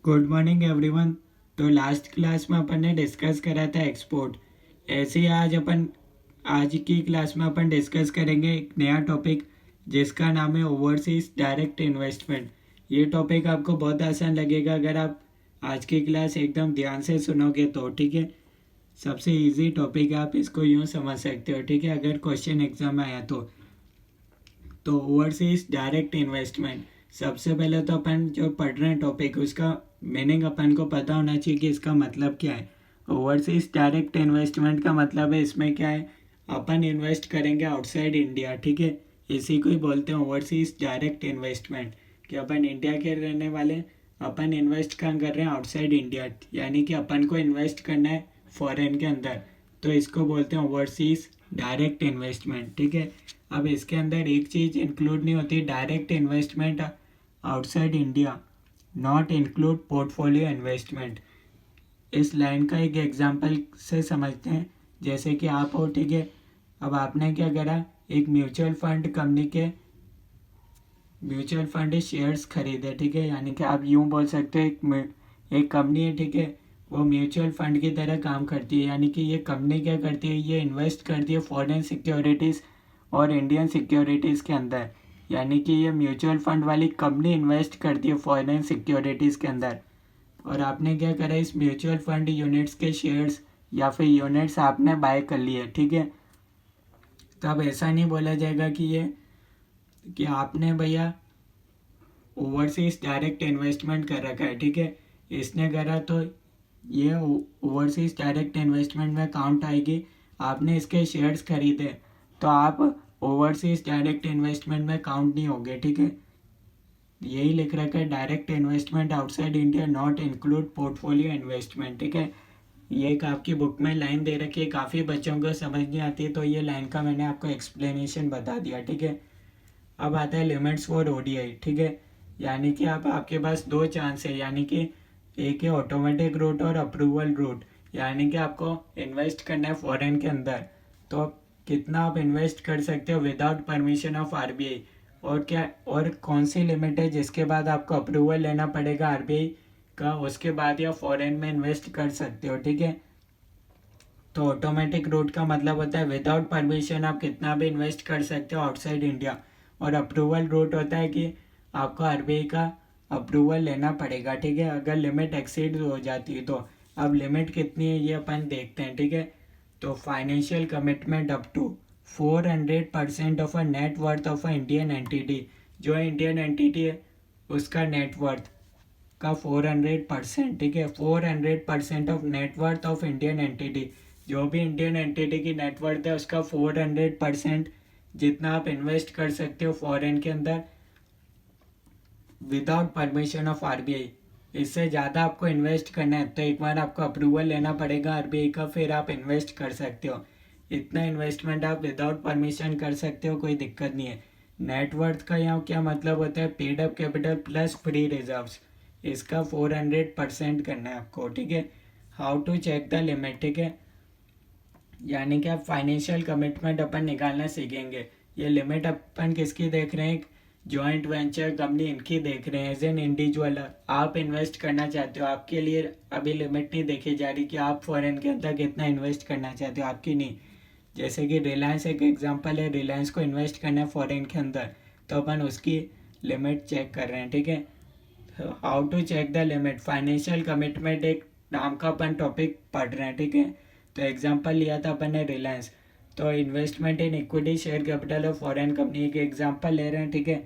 Good morning everyone. तो last class में अपन ने डिस्कस करा था एक्सपोर्ट। ऐसे ही आज की क्लास में अपन डिस्कस करेंगे एक नया टॉपिक जिसका नाम है ओवरसीज डायरेक्ट इन्वेस्टमेंट। ये टॉपिक आपको बहुत आसान लगेगा अगर आप आज की क्लास एकदम ध्यान से सुनोगे तो। ठीक है, सबसे इजी टॉपिक है, आप इसको यूँ समझ सकते हो। ठीक है, अगर क्वेश्चन एग्जाम में आया तो ओवरसीज डायरेक्ट इन्वेस्टमेंट, सबसे पहले तो अपन जो पढ़ रहे हैं टॉपिक उसका मीनिंग अपन को पता होना चाहिए कि इसका मतलब क्या है। ओवरसीज डायरेक्ट इन्वेस्टमेंट का मतलब है, इसमें क्या है, अपन इन्वेस्ट करेंगे आउटसाइड इंडिया। ठीक है, इसी को ही बोलते हैं ओवरसीज डायरेक्ट इन्वेस्टमेंट, कि अपन इंडिया के रहने वाले, अपन इन्वेस्ट कहाँ कर रहे हैं, आउटसाइड इंडिया, यानी कि अपन को इन्वेस्ट करना है फॉरेन के अंदर, तो इसको बोलते हैं ओवरसीज डायरेक्ट इन्वेस्टमेंट। ठीक है, अब इसके अंदर एक चीज़ इंक्लूड नहीं होती, direct investment outside India not include portfolio investment. इस लाइन का एक एग्जांपल से समझते हैं। जैसे कि आप हो, ठीक है, अब आपने क्या करा, एक म्यूचुअल फंड कंपनी के म्यूचुअल फंड शेयर्स खरीदे। ठीक है, यानी कि आप यूँ बोल सकते हो एक कंपनी है, ठीक है, वो म्यूचुअल फंड की तरह काम करती है। यानी कि ये कंपनी क्या करती है, ये इन्वेस्ट करती है फॉरेन सिक्योरिटीज़ और इंडियन सिक्योरिटीज़ के अंदर। यानी कि ये म्यूचुअल फंड वाली कंपनी इन्वेस्ट करती है फॉरेन सिक्योरिटीज़ के अंदर। और आपने क्या करा, इस म्यूचुअल फंड यूनिट्स के शेयर्स या फिर यूनिट्स आपने बाय कर लिए। ठीक है, तो अब ऐसा नहीं बोला जाएगा कि आपने भैया ओवरसीज डायरेक्ट इन्वेस्टमेंट कर रखा है। ठीक है, इसने करा तो ये ओवरसीज डायरेक्ट इन्वेस्टमेंट में काउंट आएगी। आपने इसके शेयर्स खरीदे तो आप ओवरसीज डायरेक्ट इन्वेस्टमेंट में काउंट नहीं होंगे। ठीक है, यही लिख रखा है, direct investment outside India not include portfolio investment. ठीक है, ये एक आपकी बुक में लाइन दे रखी है, काफ़ी बच्चों को समझ नहीं आती है, तो ये लाइन का मैंने आपको एक्सप्लेनेशन बता दिया। ठीक है, अब आता है लिमिट्स फॉर ओडीआई। ठीक है, यानी कि आपके पास दो चांस है, यानी कि एक है ऑटोमेटिक रूट और अप्रूवल रूट। यानी कि आपको इन्वेस्ट करना है फॉरेन के अंदर, तो कितना आप इन्वेस्ट कर सकते हो विदाउट परमिशन ऑफ आरबीआई, और क्या, और कौन सी लिमिट है जिसके बाद आपको अप्रूवल लेना पड़ेगा आरबीआई का, उसके बाद या फॉरेन में इन्वेस्ट कर सकते हो। ठीक है, तो ऑटोमेटिक रूट का मतलब होता है विदाउट परमिशन आप कितना भी इन्वेस्ट कर सकते हो आउटसाइड इंडिया, और अप्रूवल रूट होता है कि आपको आरबीआई का अप्रूवल लेना पड़ेगा। ठीक है, अगर लिमिट एक्सीड हो जाती है तो। अब लिमिट कितनी है ये अपन देखते हैं। ठीक है, तो financial commitment up to 400% of a net worth of a Indian entity, जो इंडियन एंटिटी है उसका नेट वर्थ का 400%। ठीक है, 400% of net worth of Indian entity, जो भी इंडियन एंटिटी की नेटवर्थ है उसका 400% जितना आप इन्वेस्ट कर सकते हो फॉरेन के अंदर विदाउट परमिशन ऑफ आरबीआई। इससे ज़्यादा आपको इन्वेस्ट करना है तो एक बार आपको अप्रूवल लेना पड़ेगा आरबीआई का, फिर आप इन्वेस्ट कर सकते हो। इतना इन्वेस्टमेंट आप विदाउट परमिशन कर सकते हो, कोई दिक्कत नहीं है। नेटवर्थ का यहाँ क्या मतलब होता है, paid up capital plus free reserves, इसका 400% करना है आपको। ठीक है, how to check the limit. ठीक है, यानी कि आप फाइनेंशियल कमिटमेंट अपन निकालना सीखेंगे। ये लिमिट अपन किसकी देख रहे हैं, जॉइंट वेंचर कंपनी इनकी देख रहे हैं। एज एन इंडिविजुअल आप इन्वेस्ट करना चाहते हो, आपके लिए अभी लिमिट नहीं देखी जा रही कि आप फॉरेन के अंदर कितना इन्वेस्ट करना चाहते हो, आपकी नहीं। जैसे कि रिलायंस एक एग्जांपल है, रिलायंस को इन्वेस्ट करना है फॉरेन के अंदर, तो अपन उसकी लिमिट चेक कर रहे हैं। ठीक है, how to check the limit, financial commitment एक नाम का अपन टॉपिक पढ़ रहे हैं। ठीक है, तो एग्जांपल लिया था अपन ने रिलायंस, तो investment in equity share capital of foreign company के एग्जांपल ले रहे हैं। ठीक है,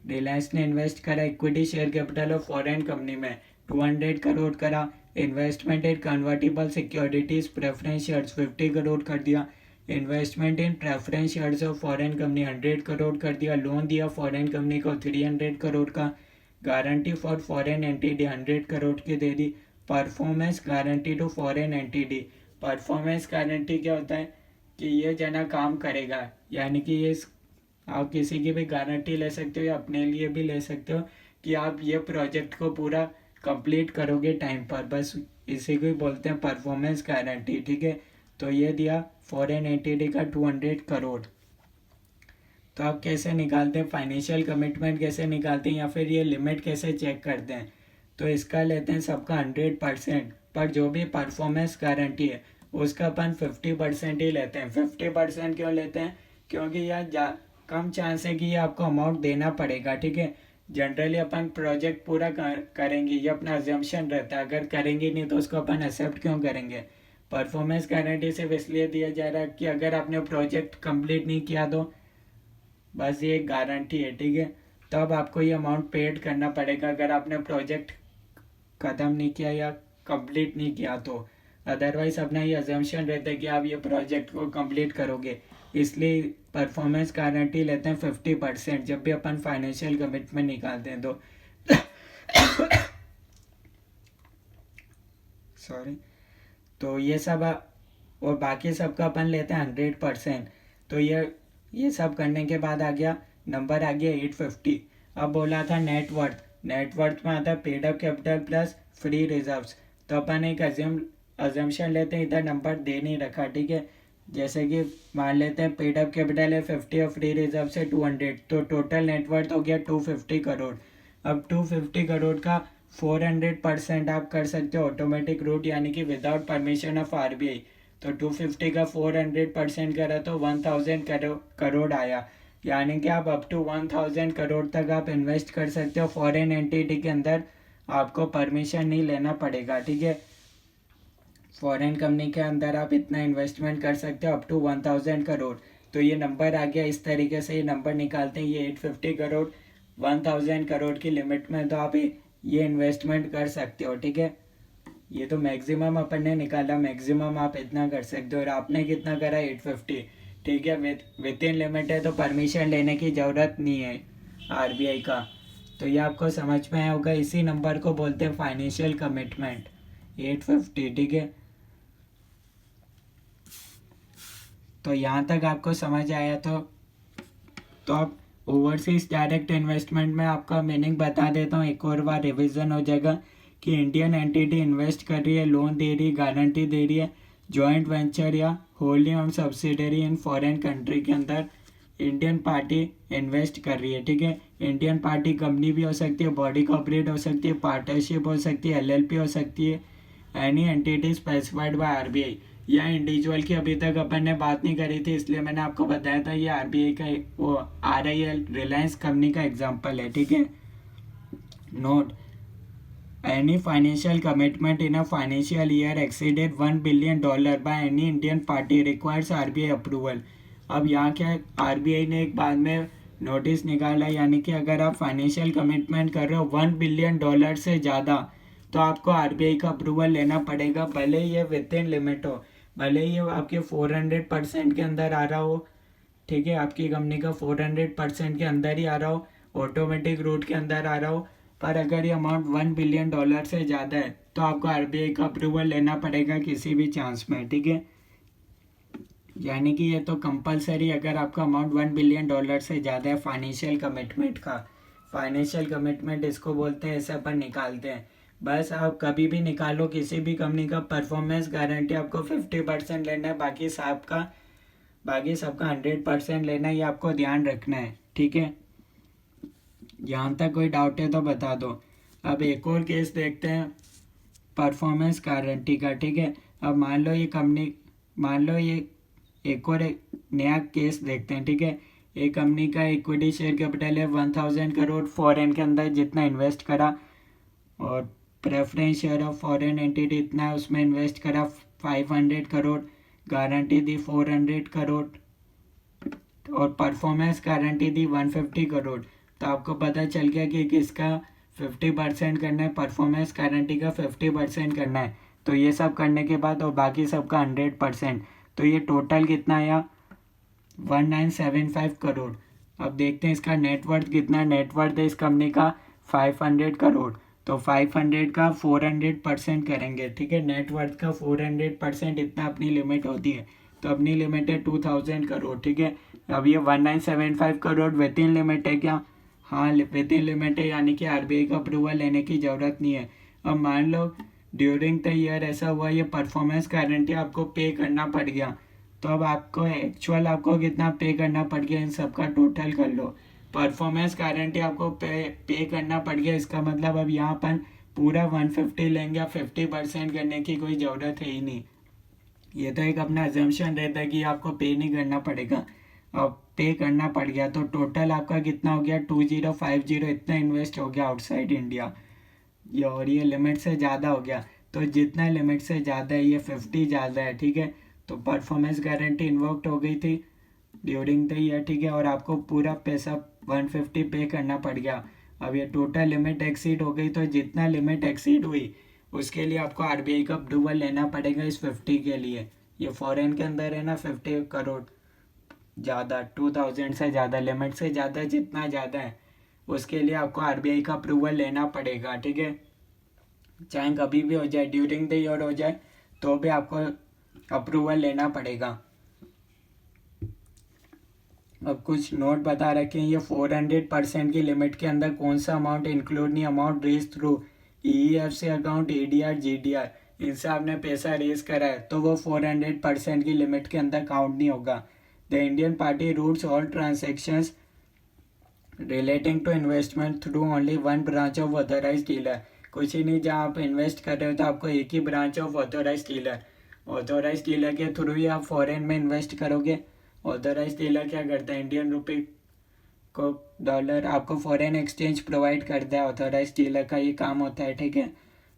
रिलायंस ने इन्वेस्ट करा equity share capital of foreign company में 200 करोड़ करा। इन्वेस्टमेंट इन convertible securities preference shares 50 crore कर दिया। Investment in preference shares of foreign company 100 crore कर दिया। लोन दिया फॉरेन कंपनी को 300 करोड़ का। Guarantee for foreign entity 100 crore की दे दी। Performance guarantee to foreign entity, performance guarantee क्या होता है कि ये जना काम करेगा, यानी कि ये आप किसी की भी गारंटी ले सकते हो या अपने लिए भी ले सकते हो कि आप ये प्रोजेक्ट को पूरा कंप्लीट करोगे टाइम पर, बस इसी को ही बोलते हैं परफॉर्मेंस गारंटी। ठीक है, तो ये दिया फॉरेन एंटिटी का 200 करोड़। तो आप कैसे निकालते हैं फाइनेंशियल कमिटमेंट, कैसे निकालते हैं या फिर ये लिमिट कैसे चेक करते हैं, तो इसका लेते हैं सबका 100%, पर जो भी परफॉर्मेंस गारंटी है उसका अपन 50% ही लेते हैं। 50% क्यों लेते हैं? क्योंकि यार कम चांस है कि ये आपको अमाउंट देना पड़ेगा, ठीक है। जनरली अपन प्रोजेक्ट पूरा करेंगे, ये अपना अजम्पशन रहता है। अगर करेंगे नहीं तो उसको अपन एक्सेप्ट क्यों करेंगे? परफॉर्मेंस गारंटी सिर्फ इसलिए दिया जा रहा है कि अगर आपने प्रोजेक्ट कंप्लीट नहीं किया तो बस ये एक गारंटी है, ठीक है। तब आपको ये अमाउंट पेड करना पड़ेगा अगर आपने प्रोजेक्ट ख़त्म नहीं किया या कंप्लीट नहीं किया तो। अदरवाइज अपना ये अजम्पशन रहता है कि आप ये प्रोजेक्ट को कंप्लीट करोगे, इसलिए परफॉर्मेंस गारंटी लेते हैं 50% जब भी अपन फाइनेंशियल कमिटमेंट निकालते हैं तो। सॉरी। तो ये सब और बाकी सब का अपन लेते हैं 100%। तो ये सब करने के बाद आ गया नंबर, आ गया 850। अब बोला था नेटवर्थ। नेटवर्थ में आता है paid up capital plus free reserves. तो अपन एक अजम्पशन लेते हैं, इधर नंबर दे नहीं रखा, ठीक है। जैसे कि मान लेते हैं पेड अप कैपिटल है 50 और फ्री रिजर्व से 200, तो टोटल नेटवर्थ हो गया 250 करोड़। अब 250 करोड़ का 400% आप कर सकते हो ऑटोमेटिक रूट, यानी कि विदाउट परमिशन ऑफ आरबीआई। तो 250 का 400% करा तो 1000 करोड़ आया, यानी कि आप अप टू 1000 करोड़ तक आप इन्वेस्ट कर सकते हो फॉरेन एंटिटी के अंदर। आपको परमिशन नहीं लेना पड़ेगा, ठीक है। फॉरेन कंपनी के अंदर आप इतना इन्वेस्टमेंट कर सकते हो अप टू 1000 करोड़। तो ये नंबर आ गया, इस तरीके से ये नंबर निकालते हैं। ये 850 करोड़ 1000 करोड़ की लिमिट में तो आप ये इन्वेस्टमेंट कर सकते हो, ठीक है। ये तो मैक्सिमम अपन ने निकाला, मैक्सिमम आप इतना कर सकते हो। और आपने कितना करा? 850, ठीक है। विद इन लिमिट है तो परमिशन लेने की ज़रूरत नहीं है आरबीआई का। तो ये आपको समझ में आया होगा। इसी नंबर को बोलते हैं फाइनेंशियल कमिटमेंट, 850, ठीक है। तो यहाँ तक आपको समझ आया तो आप ओवरसीज डायरेक्ट इन्वेस्टमेंट में आपका मीनिंग बता देता हूँ, एक और बार रिवीजन हो जाएगा कि इंडियन एंटिटी इन्वेस्ट कर रही है, लोन दे रही है, गारंटी दे रही है, जॉइंट वेंचर या wholly owned subsidiary in foreign country के अंदर इंडियन पार्टी इन्वेस्ट कर रही है, ठीक है। इंडियन पार्टी कंपनी भी हो सकती है, बॉडी कॉर्पोरेट हो सकती है, पार्टनरशिप हो सकती है, एलएलपी हो सकती है, any entity specified by RBI. या इंडिविजुअल की अभी तक अपन ने बात नहीं करी थी, इसलिए मैंने आपको बताया था ये आरबीआई का वो आरआईएल रिलायंस कंपनी का एग्जांपल है, ठीक है। Note, any financial commitment in a financial year exceeded $1 billion by any Indian party requires RBI approval. अब यहाँ क्या, आरबीआई ने एक बाद में नोटिस निकाला, यानी कि अगर आप फाइनेंशियल कमिटमेंट कर रहे हो $1 billion से ज़्यादा तो आपको आरबीआई का अप्रूवल लेना पड़ेगा, भले ये विद इन लिमिट हो, भले ये आपके 400% के अंदर आ रहा हो, ठीक है। आपकी कंपनी का 400% के अंदर ही आ रहा हो, ऑटोमेटिक रूट के अंदर आ रहा हो, पर अगर ये अमाउंट $1 billion से ज़्यादा है तो आपको आरबीआई का अप्रूवल लेना पड़ेगा किसी भी चांस में, ठीक है। यानी कि ये तो कंपलसरी, अगर आपका अमाउंट $1 billion से ज़्यादा है फाइनेंशियल कमिटमेंट का। फाइनेंशियल कमिटमेंट इसको बोलते हैं, ऐसे अपन निकालते हैं। बस आप कभी भी निकालो किसी भी कंपनी का, परफॉर्मेंस गारंटी आपको 50% लेना है, बाकी सबका 100% लेना है, ये आपको ध्यान रखना है, ठीक है। यहाँ तक कोई डाउट है तो बता दो। अब एक और केस देखते हैं परफॉर्मेंस गारंटी का, ठीक है। अब मान लो ये एक नया केस देखते हैं, ठीक है। एक कंपनी का इक्विटी शेयर कैपिटल है 1000 करोड़, फॉरेन के अंदर जितना इन्वेस्ट करा, और preference share of foreign entity इतना है, उसमें इन्वेस्ट करा 500 करोड़, गारंटी दी 400 करोड़ और परफॉर्मेंस गारंटी दी 150 करोड़। तो आपको पता चल गया कि किसका 50% करना है, परफॉर्मेंस गारंटी का 50% करना है। तो ये सब करने के बाद और बाकी सबका 100%, तो ये टोटल कितना आया? 1975 करोड़। अब देखते हैं इसका नेटवर्थ कितना। नेटवर्थ है इस कंपनी का 500 करोड़, तो 500 का 400% करेंगे, ठीक है। नेटवर्थ का 400% इतना अपनी लिमिट होती है, तो अपनी लिमिट है 2000 करोड़, ठीक है। अब ये 1975 करोड़ विद इन लिमिट है क्या? हाँ, विद इन लिमिट है, यानी कि आरबीआई का अप्रूवल लेने की ज़रूरत नहीं है। अब मान लो ड्यूरिंग द ईयर ऐसा हुआ, ये परफॉर्मेंस गारंटी आपको पे करना पड़ गया, तो अब आपको कितना पे करना पड़ गया, इन सबका टोटल कर लो। परफॉर्मेंस गारंटी आपको पे करना पड़ गया, इसका मतलब अब यहाँ पर पूरा 150 लेंगे, आप 50% करने की कोई ज़रूरत है ही नहीं। ये तो एक अपना अजम्पशन रहता है कि आपको पे नहीं करना पड़ेगा, अब पे करना पड़ गया तो टोटल आपका कितना हो गया 2050 इतना इन्वेस्ट हो गया आउटसाइड इंडिया। ये और ये लिमिट से ज़्यादा हो गया, तो जितना लिमिट से ज़्यादा है ये 50 ज़्यादा है, ठीक है। तो परफॉर्मेंस गारंटी इन्वोक्ड हो गई थी ड्यूरिंग द ईयर, ठीक है, और आपको पूरा पैसा 150 पे करना पड़ गया। अब ये टोटल लिमिट एक्सीड हो गई, तो जितना लिमिट एक्सीड हुई उसके लिए आपको आरबीआई का अप्रूवल लेना पड़ेगा इस 50 के लिए। ये फॉरेन के अंदर है ना 50 करोड़, ज़्यादा 2000 से ज़्यादा लिमिट से ज़्यादा जितना ज़्यादा है उसके लिए आपको आरबीआई का अप्रूवल लेना पड़ेगा, ठीक है। चाहे कभी भी हो जाए, ड्यूरिंग द ईयर हो जाए तो भी आपको अप्रूवल लेना पड़ेगा। अब कुछ नोट बता रखे हैं, ये 400% की लिमिट के अंदर कौन सा अमाउंट इंक्लूड नहीं, amount raised through EFC account, ADR, GDR, इनसे आपने पैसा रेज करा है तो वो 400% की लिमिट के अंदर काउंट नहीं होगा। The Indian party routes all transactions relating to investment through only one branch of authorise dealer. कुछ ही नहीं, जहाँ आप इन्वेस्ट कर रहे हो तो आपको एक ही branch of authorise dealer, authorise dealer के थ्रू ही आप फॉरेन में इन्वेस्ट करोगे। ऑथोराइज डीलर क्या करता है, इंडियन रुपये को डॉलर आपको फॉरेन एक्सचेंज प्रोवाइड करता है, ऑथोराइज डीलर का ये काम होता है, ठीक है।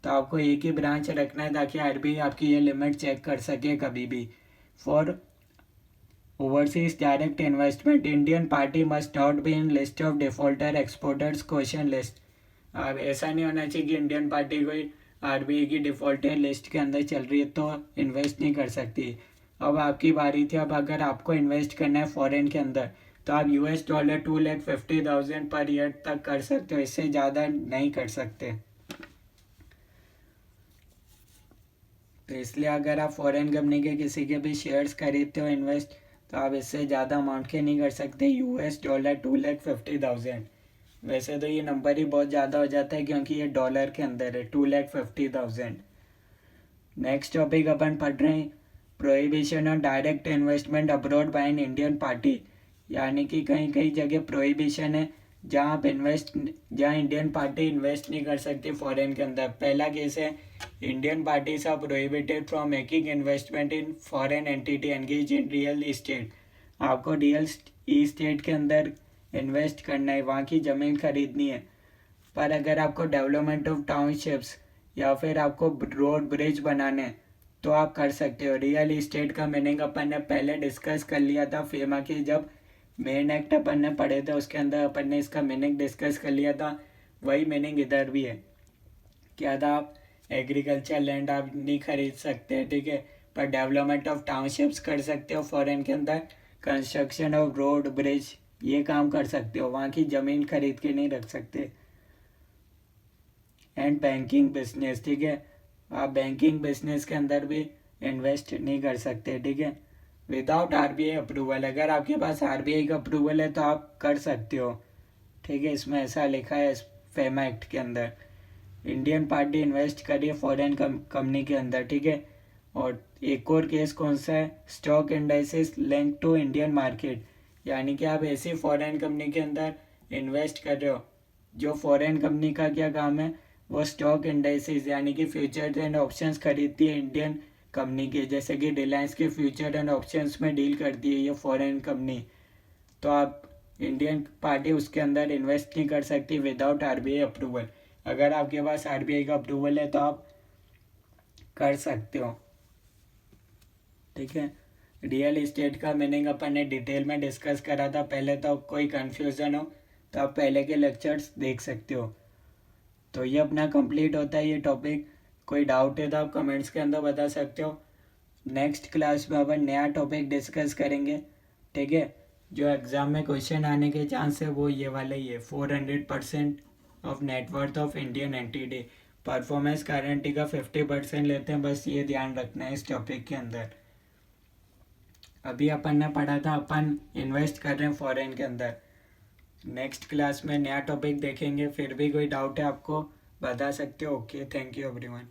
तो आपको एक ही ब्रांच रखना है ताकि आरबीआई आपकी ये लिमिट चेक कर सके कभी भी। For overseas direct investment Indian party must not be in list of defaulter exporters question list. अब ऐसा नहीं होना चाहिए कि इंडियन पार्टी कोई आरबीआई की डिफॉल्टर लिस्ट के अंदर चल रही है तो इन्वेस्ट नहीं कर सकती। अब आपकी बारी थी, अब अगर आपको इन्वेस्ट करना है फॉरेन के अंदर तो आप $2,50,000 पर ईयर तक कर सकते हो, इससे ज़्यादा नहीं कर सकते। तो इसलिए अगर आप फॉरेन कंपनी के किसी के भी शेयर्स खरीदते हो इन्वेस्ट, तो आप इससे ज़्यादा अमाउंट के नहीं कर सकते $2,50,000। वैसे तो ये नंबर ही बहुत ज़्यादा हो जाता है क्योंकि ये डॉलर के अंदर है, 2,50,000। नेक्स्ट टॉपिक अपन पढ़ रहे हैं, prohibition on direct investment abroad by an Indian party. यानी कि कहीं कहीं जगह प्रोहिबिशन है जहाँ आप जहाँ इंडियन पार्टी इन्वेस्ट नहीं कर सकती फॉरेन के अंदर। पहला केस है, Indian parties are prohibited from making investment in foreign entity engage in real estate. आपको रियल इस्टेट के अंदर इन्वेस्ट करना है, वहाँ की ज़मीन खरीदनी है। पर अगर आपको डेवलपमेंट ऑफ टाउनशिप्स या फिर आपको रोड ब्रिज बनाने तो आप कर सकते हो। रियल इस्टेट का मीनिंग अपन ने पहले डिस्कस कर लिया था फेमा की, जब मेन एक्ट अपन ने पढ़े थे उसके अंदर अपन ने इसका मीनिंग डिस्कस कर लिया था। वही मीनिंग इधर भी है। क्या था, आप एग्रीकल्चर लैंड आप नहीं खरीद सकते, ठीक है, पर डेवलपमेंट ऑफ टाउनशिप्स कर सकते हो फॉरेन के अंदर, कंस्ट्रक्शन ऑफ रोड ब्रिज ये काम कर सकते हो, वहाँ की ज़मीन खरीद के नहीं रख सकते। एंड बैंकिंग बिजनेस, ठीक है, आप बैंकिंग बिजनेस के अंदर भी इन्वेस्ट नहीं कर सकते, ठीक है, विदाउट आरबीआई अप्रूवल। अगर आपके पास आरबीआई का अप्रूवल है तो आप कर सकते हो, ठीक है, इसमें ऐसा लिखा है इस फेमा एक्ट के अंदर। इंडियन पार्टी इन्वेस्ट करिए फॉरेन कंपनी के अंदर, ठीक है। और एक और केस कौन सा है, stock indices link to Indian market. यानी कि आप ऐसी फॉरेन कंपनी के अंदर इन्वेस्ट कर रहे हो जो फॉरेन कंपनी का क्या काम है, वो स्टॉक इंडाइसेस यानी कि फ्यूचर्स एंड ऑप्शंस खरीदती है इंडियन कंपनी के, जैसे कि रिलायंस के फ्यूचर एंड ऑप्शंस में डील करती है ये फॉरेन कंपनी। तो आप इंडियन पार्टी उसके अंदर इन्वेस्ट नहीं कर सकती विदाउट आरबीआई अप्रूवल। अगर आपके पास आरबीआई का अप्रूवल है तो आप कर सकते हो, ठीक है। रियल इस्टेट का मीनिंग अपन ने डिटेल में डिस्कस करा था पहले, तो कोई कन्फ्यूज़न हो तो आप पहले के लेक्चर्स देख सकते हो। तो ये अपना कंप्लीट होता है ये टॉपिक। कोई डाउट है तो आप कमेंट्स के अंदर बता सकते हो। नेक्स्ट क्लास में अपन नया टॉपिक डिस्कस करेंगे, ठीक है। जो एग्ज़ाम में क्वेश्चन आने के चांस है वो ये वाला ही है, 400% of net worth of Indian entity. Performance guarantee का 50% लेते हैं, बस ये ध्यान रखना है इस टॉपिक के अंदर। अभी अपन ने पढ़ा था अपन इन्वेस्ट कर रहे हैं फॉरेन के अंदर। नेक्स्ट क्लास में नया टॉपिक देखेंगे, फिर भी कोई डाउट है आपको बता सकते हो। Okay, thank you everyone.